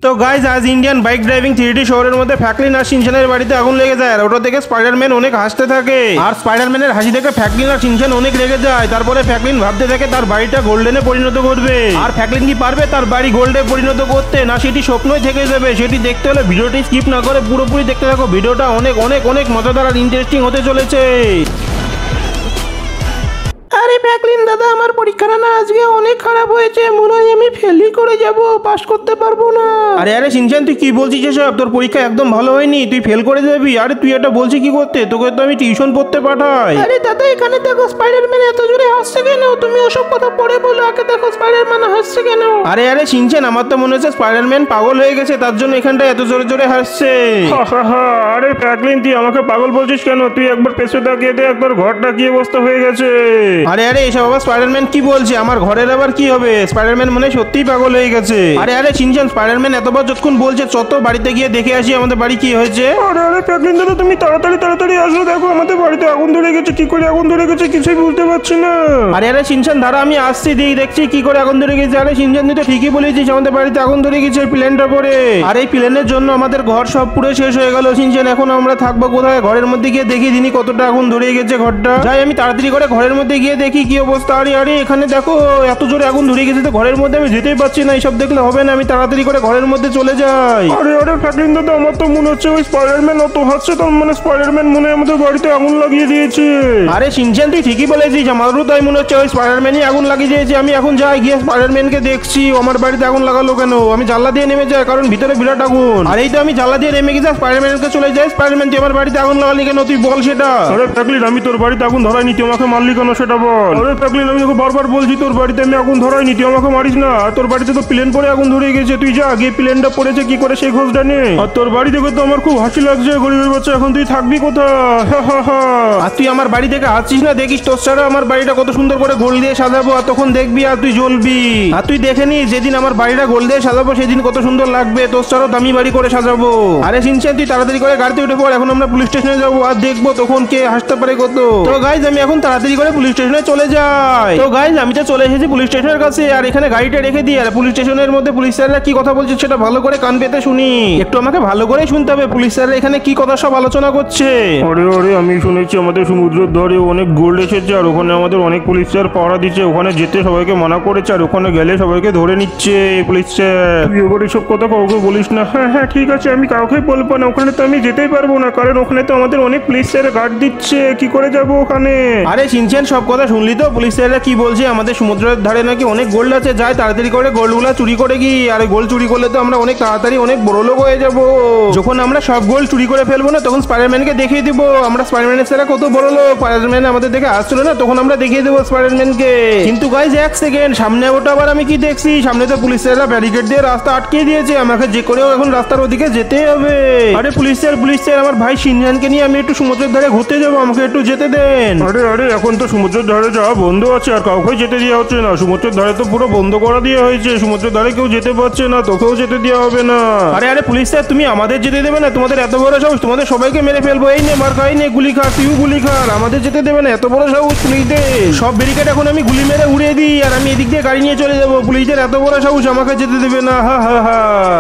তো গাইজ আজ Indian bike driving 3D শহরের মধ্যে ফ্র্যাঙ্কলিন আর শিনচানের বাড়িতে আগুন লেগে যায়। আর ওটা দেখে স্পাইডারম্যান অনেক হাসতে থাকে। আর স্পাইডারম্যানের হাসি দেখে ফ্র্যাঙ্কলিন আর শিনচান অনেক রেগে যায়। তারপরে ফ্র্যাঙ্কলিন ভাবতে থাকে তার বাড়িটা গোল্ডেনে পরিণত করবে। আর ফ্র্যাঙ্কলিন কি পারবে তার বাড়ি গোল্ডে পরিণত করতে, না সেটি স্বপ্নই থেকে যাবে? সেটি দেখতে হলে ভিডিওটি স্কিপ না করে পুরোপুরি দেখতে থাকো। ভিডিওটা অনেক অনেক অনেক মজাদার আর ইন্টারেস্টিং হতে চলেছে। আরে ফ্র্যাঙ্কলিন দাদা, আমার পরীক্ষাটা না আজকে অনেক খারাপ হয়েছে, মনে হয় আমি ফেলই করে যাব, পাস করতে পারবো না। আরে আরে শিনচান, তুই কি বলছিস এসব? তোর পরীক্ষা একদম ভালো হয়নি, তুই ফেল করে যাবি। আরে তুই এটা বলছিস কি করতে? তোকে তো আমি টিউশন পড়তে পাঠাই। আরে দাদা, এখানে দেখো স্পাইডারম্যান এত জোরে হাসছে কেন? তুমি ওসব কথা পরে বলো, আগে দেখো স্পাইডারম্যান হাসছে কেন। আরে আরে শিনচান, আমার তো মনে হচ্ছে স্পাইডারম্যান পাগল হয়ে গেছে, তার জন্য এখানটা এত জোরে জোরে হাসছে। আরে ফ্র্যাঙ্কলিন, তুই আমাকে পাগল বলছিস কেন? তুই একবার পেছনে তাকিয়ে দেখ, তোর ঘরটা কি অবস্থা হয়ে গেছে। আরে আরে এসব আবার স্পাইডারম্যান কি বলছে? আমার ঘরের আবার কি হবে? স্পাইডারম্যান মনে সত্যিই পাগল হয়ে গেছে। আরে আরে শিনচান, স্পাইডারম্যান এতবার যতক্ষণ বলছে চত বাড়িতে গিয়ে দেখে আসি আমাদের বাড়ি কি হয়েছে। আরে আরে ফ্র্যাঙ্কলিন দাদা, তুমি তাড়াতাড়ি আসো, দেখো আমাদের বাড়িতে আগুন ধরে গেছে। কি করে আগুন ধরে গেছে কিছুই বুঝতে পারছি না। আরে আরে শিনচান দাঁড়া, আমি আসছি, দেখছি কি করে আগুন ধরে গেছে। আরে শিনচান, তুই তো ঠিকই বলেছিস, আমাদের বাড়িতে আগুন ধরে গেছে প্লেনটা পরে। আর এই প্লেনের জন্য আমাদের ঘর সব পুরো শেষ হয়ে গেল। শিনচান, এখন আমরা থাকবো কোথায়? ঘরের মধ্যে গিয়ে দেখি দিনই কতটা আগুন ধরে গেছে ঘরটা। যাই আমি তাড়াতাড়ি করে ঘরের মধ্যে গিয়ে দেখি কি অবস্থা। আরে আরে এখানে দেখো এত জোরে আগুন ধরে গেছে, তো ঘরের মধ্যে আমি যেতেই পারছি না। এইসব দেখলে হবে না, আমি তাড়াতাড়ি করে ঘরের মধ্যে চলে যাই। আরে আরে ফ্র্যাঙ্কলিন দাদা, আমার তো মনে হচ্ছে ওই স্পাইডারম্যান অত হাসছে, তার মানে স্পাইডারম্যান মনে হয় আমাদের বাড়িতে আগুন লাগিয়ে দিয়েছে। আরে শিনচান, তুই ঠিকই বলেছিস, আমারও তাই মনে হচ্ছে ওই স্পাইডারম্যানই আগুন লাগিয়ে দিয়েছে। আমি এখন যাই, গিয়ে স্পাইডারম্যানকে দেখছি আমার বাড়িতে আগুন লাগালো কেন। আমি জানলা দিয়ে নেমে যাই, কারণ ভিতরে বিরাট আগুন। আর এই তো আমি জানলা দিয়ে নেমে গেছি, স্পাইডারম্যানকে চলে যাই। স্পাইডারম্যান, তুই আমার বাড়িতে আগুন লাগালি কেন? তুই বল সেটা। আরে ফ্র্যাঙ্কলিন, আমি তোর বাড়িতে আগুন ধরাইনি, তুই আমাকে মারলি কেন সেটা বল। আরে ফ্র্যাঙ্কলিন, আমি তোকে বারবার বলছি তোর বাড়িতে আমি আগুন ধরাইনি, তুই আমাকে মারিস না। তোর বাড়িতে তো প্লেন পরে আগুন ধরে গেছে, তুই যা গিয়ে প্লেনটা পড়েছে কি করে সেই খোঁজটা নে। আর তোর বাড়ি থেকে তো আমার খুব হাসি লাগছে, গরিবের বাচ্চা, এখন তুই থাকবি কোথায়? আর তুই আমার বাড়ি থেকে আসছিস না, দেখিস তোর ছাড়া আমার বাড়িটা কত সুন্দর করে গোল দিয়ে সাজাবো, আর তখন দেখবি আর তুই জ্বলবি। আর তুই দেখে নিস, যেদিন আমার বাড়িটা গোল দিয়ে সাজাবো সেদিন কত সুন্দর লাগবে, তোর ছাড়াও দামি বাড়ি করে সাজাবো। আরে শিনচান, তুই তাড়াতাড়ি করে গাড়িতে উঠে পড়, এখন আমরা পুলিশ স্টেশনে যাবো, আর দেখবো তখন কে হাসতে পারে কত। তো গাইজ আমি এখন তাড়াতাড়ি করে পুলিশ স্টেশনে চলে যাই। তো গাইজ আমি তো চলে এসেছি পুলিশ স্টেশনের কাছে, আর এখানে গাড়িটা রেখে দিই। আর পুলিশ স্টেশনের মধ্যে পুলিশ স্যাররা কি কথা বলছে সেটা ভালো করে কান পেতে শুনি। একটু আমাকে ভালো করে শুনতে হবে, পুলিশ স্যাররা এখানে কি কথা সব আলোচনা করছে। আরে আরে, আমি শুনেছি আমাদের সমুদ্রের ধারে অনেক গোল্ড এসেছে, আর ওখানে আমাদের অনেক পুলিশ স্যার পাহারা দিচ্ছে, ওখানে যেতে সবাইকে মানা করেছে, আর ওখানে গেলে সবাইকে ধরে নিচ্ছে পুলিশ স্যার। তুই এবার এসব কথা কাউকে বলিস না। হ্যাঁ হ্যাঁ ঠিক আছে, আমি কাউকে বলবো না। ওখানে তো আমি যেতেই পারবো না, কারণ ওখানে তো আমাদের অনেক পুলিশ স্যার গার্ড দিচ্ছে, কি করে যাবো ওখানে। আরে শিনচান, সব কথা শুনলি তো? পুলিশ স্যাররা কি বলছে, আমাদের সমুদ্রের ধারে নাকি অনেক গোল্ড আছে, যাই তাড়াতাড়ি করে গোল্ডগুলা চুরি করে গি। আর গোল্ড চুরি করলে তো আমরা অনেক তাড়াতাড়ি অনেক বড় লোক হয়ে যাব। যখন আমরা সব গোল্ড চুরি করে ফেলবো না, তখন স্পাইডারম্যানকে দেখিয়ে দিব আমরা স্পাইডারম্যানের স্যার কত বড় লোক। স্পাইডারম্যান আমাদের দেখে আসছিল না, তখন আমরা দেখিয়ে দেবো স্পাইডারম্যানকে। কিন্তু গাইজ এক সেকেন্ড, সামনে ওটা আবার আমি কি দেখছি? সামনে তো পুলিশ স্যাররা ব্যারিকেড দিয়ে রাস্তা আটকিয়ে দিয়েছে, আমাকে যে করেও এখন রাস্তার ওদিকে যেতে হবে। আরে পুলিশ স্যার, আমার ভাই শিনচানকে নিয়ে আমি একটু সমুদ্রের ধারে ঘুরতে যাবো, আমাকে একটু যেতে দেন। আরে আরে, এখন তো সমুদ্রের ধারে যাওয়া বন্ধ আছে, আর কাউকে যেতে দেওয়া হচ্ছে না। সমুদ্রের ধারে তো পুরো বন্ধ করে দেওয়া হয়েছে, সমুদ্রের ধারে কেউ যেতে পারছে না, তোকেও যেতে দেওয়া হবে না। আরে আরে পুলিশ স্যার, তুমি আমাদের যেতে দেবে না? তোমাদের এত বড় সাহস, তোমাদের সবাইকে মেরে ফেলবো। এই নে মার খাই, নে গুলি খা, তুইও গুলি খা। আমাদের যেতে দেবে না? এত বড় সাহস পুলিশদের। সব ব্যারিকেড এখন আমি গুলি মেরে উড়িয়ে দিই, আর আমি এদিক দিয়ে গাড়ি নিয়ে চলে যাবো। পুলিশদের এত বড় সাহস, আমাকে যেতে দেবে না। হা হা হা।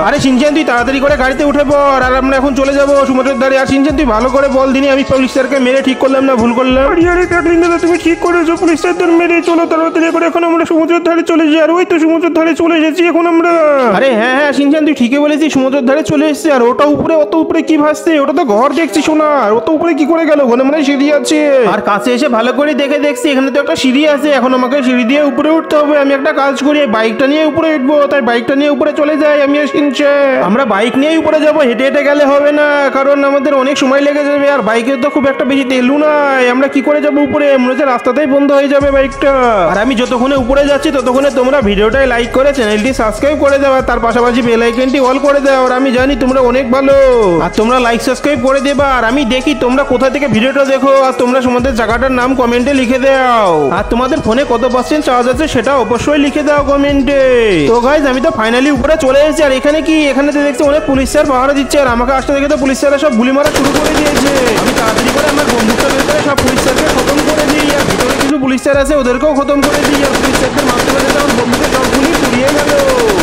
আরে শিনচান, তুই তাড়াতাড়ি করে গাড়িতে উঠে পড়, আর আমরা এখন চলে যাবো সমুদ্রের ধারে। আর শিনচান, তুই ভালো করে বল দিনই আমি পুলিশ স্যারকে মেরে ঠিক করলাম না ভুল করলাম? আরে আরে ফ্র্যাঙ্কলিন দাদা, তুমি ঠিক করেছো, পুলিশ স্যারদের মেরে চলো তাড়াতাড়ি করে, এখন আমরা সমুদ্রের ধারে চলে যাই। আর ওই তো সমুদ্রের ধারে চলে এসেছি এখন আমরা। আরে হ্যাঁ হ্যাঁ শিনচান, তুই ঠিকই বলেছিস, সমুদ্রের ধারে চলে এসেছি। আর ওটা উপরে, অত উপরে কি ভাসছে? ওটা তো ঘর দেখছি সোনা, অত উপরে কি করে গেল? ওখানে মনে হয় সিঁড়ি আছে। আর কাছে এসে ভালো করে দেখছি এখানে তো একটা সিঁড়ি আছে, এখন আমাকে সিঁড়ি দিয়ে উপরে উঠতে হবে। আমি একটা কাজ করি, বাইকটা নিয়ে উপরে উঠবো, তাই বাইকটা নিয়ে উপরে চলে যাই আমি আর শিনচান। আমরা বাইক নিয়েই উপরে যাবো, হেঁটে হেঁটে গেলে হবে না, কারণ আমাদের অনেক সময় লেগে যাবে, আর বাইকের তো খুব একটা বেশি তেলও নাই। আমরা কি করে যাবো উপরে? মনে হচ্ছে রাস্তাতেই বন্ধ হয়ে যাবে বাইকটা। আর আমি যতক্ষণে উপরে যাচ্ছি ততক্ষণে তোমরা ভিডিওটাই লাইক করে চ্যানেলটি সাবস্ক্রাইব করে দাও, তার পাশাপাশি বেল আইকনটি অল করে দাও। আর আমি জানি তোমরা অনেক ভালো, আর তোমরা লাইক সাবস্ক্রাইব করে দেবা। আর আমি দেখি তোমরা কোথা থেকে ভিডিওটা দেখো, আর তোমরা তোমাদের জায়গাটার নাম কমেন্টে লিখে দাও। আর তোমাদের ফোনে কত % চার্জ আছে সেটা অবশ্যই লিখে দাও কমেন্টে। তো গাইজ আমি তো ফাইনালি উপরে চলে এসেছি। আর এখানে কি, এখানে তো দেখছি অনেক পুলিশ স্যার পাহারা দিচ্ছে, আর আমাকে আসতে দেখে তো পুলিশ স্যাররা সব গুলি মারা শুরু করে দিয়েছে। আমি তাড়াতাড়ি করে আমার বন্দুকটা বের করে সব পুলিশ স্যারকে খতম করে দিই। আর ভিতরে কিছু কিছু পুলিশ স্যার আছে ওদেরকেও খতম করে দিই। আর পুলিশ স্যারদের মারতে মারতে আমার বন্ধুকে সবগুলি পুড়িয়ে গেল।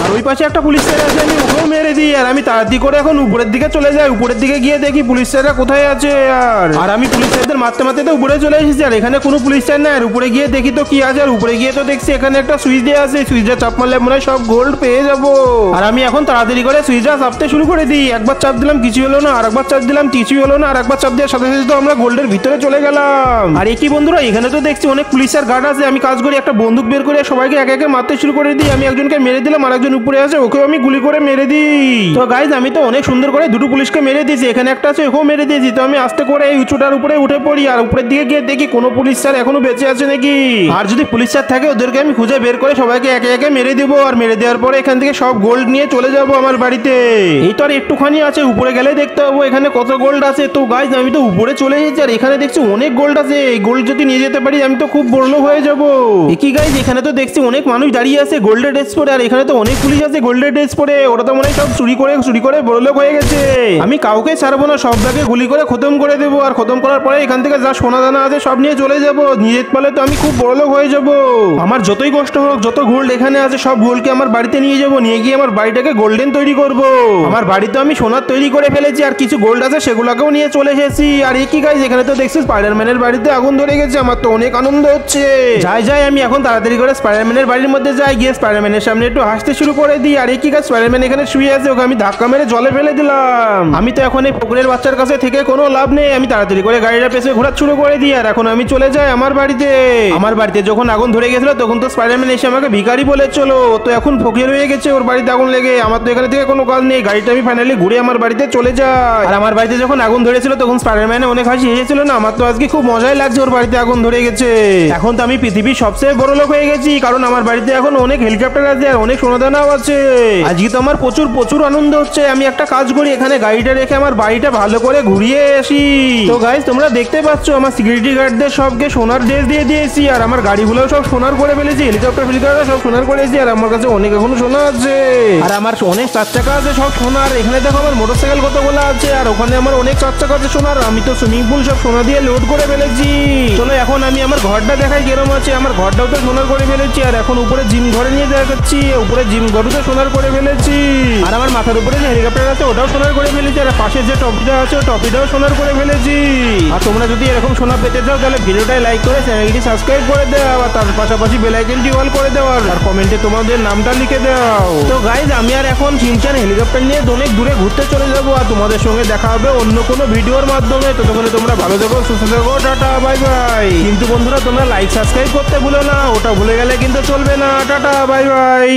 আর ওই পাশে একটা পুলিশ স্যার আছে, আমি ওকেও মেরে দিই। আর আমি তাড়াতাড়ি করে এখন উপরের দিকে চলে যাই। উপরের দিকে গিয়ে দেখি পুলিশ স্যাররা কোথায় আছে। আর আমি পুলিশ স্যারদের মারতে মারতে তো উপরে চলে এসেছি। আর এখানে কোনো পুলিশ স্যার নাই। আর উপরে গিয়ে দেখি তো কি আছে। আর উপরে গিয়ে তো দেখছি এখানে একটা সুইচ দেওয়া আছে, সুইচটা চাপ মারলে মনে হয় সব গোল্ড পেয়ে যাবো। আর আমি এখন তাড়াতাড়ি করে সুইচটা চাপতে শুরু করে দিই। একবার চাপ দিলাম কিছু হলো না, আর একবার চাপ দিলাম কিছুই হলো না, আর একবার চাপ দেওয়ার সাথে সাথে তো আমরা গোল্ডের ভিতরে চলে গেলাম। আর কি বন্ধুরা, এখানে তো দেখছি অনেক পুলিশের গার্ড আছে। আমি কাজ করি, একটা বন্দুক বের করে সবাইকে একে একে মারতে শুরু করে দিই। আমি একজনকে মেরে দিলাম, আর একজন উপরে আছে ওকেও আমি গুলি করে মেরে দিই। তো গাইজ আমি তো অনেক সুন্দর করে দুটো পুলিশকে মেরে দিয়েছি। এখানে একটা আছে ওকেও মেরে দিয়েছি। তো আমি আস্তে করে এই উঁচুটার উপরে উঠে পড়ি। আর উপরের দিকে গিয়ে দেখি কোনো পুলিশ স্যার এখনো বেঁচে আছে নাকি। আর যদি পুলিশ স্যার থাকে ওদেরকে আমি খুঁজে বের করে সবাইকে একে একে মেরে দিব। আর মেরে দেওয়ার পরে এখান থেকে সব গোল্ড নিয়ে চলে যাব আমার বাড়িতে। এই তো আর একটুখানি আছে, উপরে গেলে দেখতে পাবো এখানে কত গোল্ড আছে। তো গাইজ আমি তো উপরে চলে এসেছি। আর এখানে দেখছি অনেক গোল্ড আছে। এই গোল্ড যদি নিয়ে যেতে পারি আমি তো খুব বড়লোক হয়ে যাবো। কি গাইজ, এখানে তো দেখছি অনেক মানুষ দাঁড়িয়ে আছে গোল্ডের ড্রেস পরে। আর এখানে তো অনেক পুলিশ আছে গোল্ডের ড্রেস পরে। ওরা তো মনে হয় সব চুরি করে বড়লোক হয়ে গেছে। আমি কাউকে ছাড়বো না, সব ব্যাগে গুলি করে খতম করে দেবো। আর খতম করার পরে এখান থেকে যা সোনা দানা আছে সব নিয়ে চলে যাবো। নিয়ে যেতে পারলে তো আমি খুব বড়লোক হয়ে যাবো। আমার যতই কষ্ট হোক, যত গোল্ড এখানে আছে সব গোল্ডকে আমার বাড়িতে নিয়ে যাবো। নিয়ে গিয়ে আমার বাড়িটাকে গোল্ডেন তৈরি করবো। আমার বাড়িতে আমি সোনার তৈরি করে ফেলেছি। আর কিছু গোল্ড আছে সেগুলোকেও নিয়ে চলে এসেছি। আর কি গাইজ, এখানে তো দেখছি স্পাইডারম্যানের বাড়িতে আগুন ধরে গেছে। আমার তো অনেক আনন্দ হচ্ছে। যাই আমি এখন তাড়াতাড়ি করে স্পাইডারম্যানের বাড়ির মধ্যে যাই। গিয়ে স্পাইডারম্যানের সামনে একটু হাসতে শুরু করে দিই। আর কি গাইজ, স্পাইডারম্যান এখানে শুয়ে আছে, ওকে আমি ধাক্কা মেরে জলে ফেলে দিলাম। আমি তো এখন এই পুকুরের বাচ্চার কাছে থেকে কোনো লাভ নেই। আমি তাড়াতাড়ি করে গাড়িটা পেছনে ঘোরা শুরু করে দিই। আর এখন আমি চলে যাই আমার বাড়িতে। আমার বাড়িতে যখন আগুন ধরে গেছিল তখন তো স্পাইডারম্যান এসে আমাকে ভিখারি বলে চলো। তো এখন ফকির হয়ে গেছে ওর বাড়িতে আগুন লেগে। আমার তো এখানে থেকে কোনো কাজ নেই। গাড়িটা আমি ফাইনালি ঘুরে আমার বাড়িতে চলে যাই। আর আমার বাড়িতে যখন আগুন ধরেছিল তখন স্পাইডারম্যানে অনেক হাসি হেসেছিল না। আমার তো আজকে খুব মজাই লাগছে ওর বাড়িতে আগুন ধরে গেছে। এখন তো আমি পৃথিবীর সবচেয়ে বড় লোক হয়ে গেছি, কারণ আমার বাড়িতে এখন অনেক হেলিকপ্টার আছে আর অনেক সোনাদানাও আছে। আজকে তো আমার প্রচুর আনন্দ হচ্ছে। আমি একটা কাজ করি, এখানে গাড়িটা রেখে আমার বাড়িটা ভালো করে ঘুরিয়ে আসি। তো গাইজ তোমরা দেখতে পাচ্ছ আমার সিকিউরিটি গার্ডদের সবকে সোনার ড্রেস দিয়ে দিয়েছি। আর আমার গাড়িগুলো সব সোনার করে ফেলেছি, হেলিকপ্টার সব সোনার করেছি। আর আমার কাছে অনেক এখনো সোনা আছে। আর আমার অনেক 4 চাকা আছে সব সোনার। এখানে দেখো আমার মোটরসাইকেল কতগুলো আছে। আর ওখানে আমার অনেক 4 চাকা আছে সোনার। আমি তো সুইমিং পুল সব সোনা দিয়ে লোড করে ফেলেছি। চলো এখন আমি আমার ঘরটা দেখাই কিরম আছে। আমার ঘরটাও তো সোনার করে ফেলেছি। আর এখন উপরে জিম ঘরে নিয়ে দেখাচ্ছি, উপরে জিম ঘরও তো সোনার করে ফেলেছি। আর আমার মাথার উপরে যে হেলিকপ্টার আছে ওটাও সোনার করে ফেলেছি। আর পাশে যে টপিটা আছে ওই টপিটাও সোনার করে ফেলেছি। আর তোমরা যদি এরকম সোনা পেতে চাও তাহলে ভিডিওটাই লাইক করে চ্যানেলটি সাবস্ক্রাইব করে দাও। আর তার পাশাপাশি বেল আইকনটি অল করে দাও। আর কমেন্টে তোমাদের নামটা লিখে দাও। তো গাইজ আমি আর এখন শিনচান হেলিকপ্টার নিয়ে অনেক দূরে ঘুরতে চলে যাবো। আর তোমাদের সঙ্গে দেখা হবে অন্য কোনো ভিডিওর মাধ্যমে। ততক্ষণে তোমরা ভালো থেকো, সুস্থ থেকো, টাটা বাই বাই। কিন্তু বন্ধুরা তোমরা লাইক সাবস্ক্রাইব করতে ভুলো না, ওটা ভুলে গেলে কিন্তু চলবে না। Tata bye bye.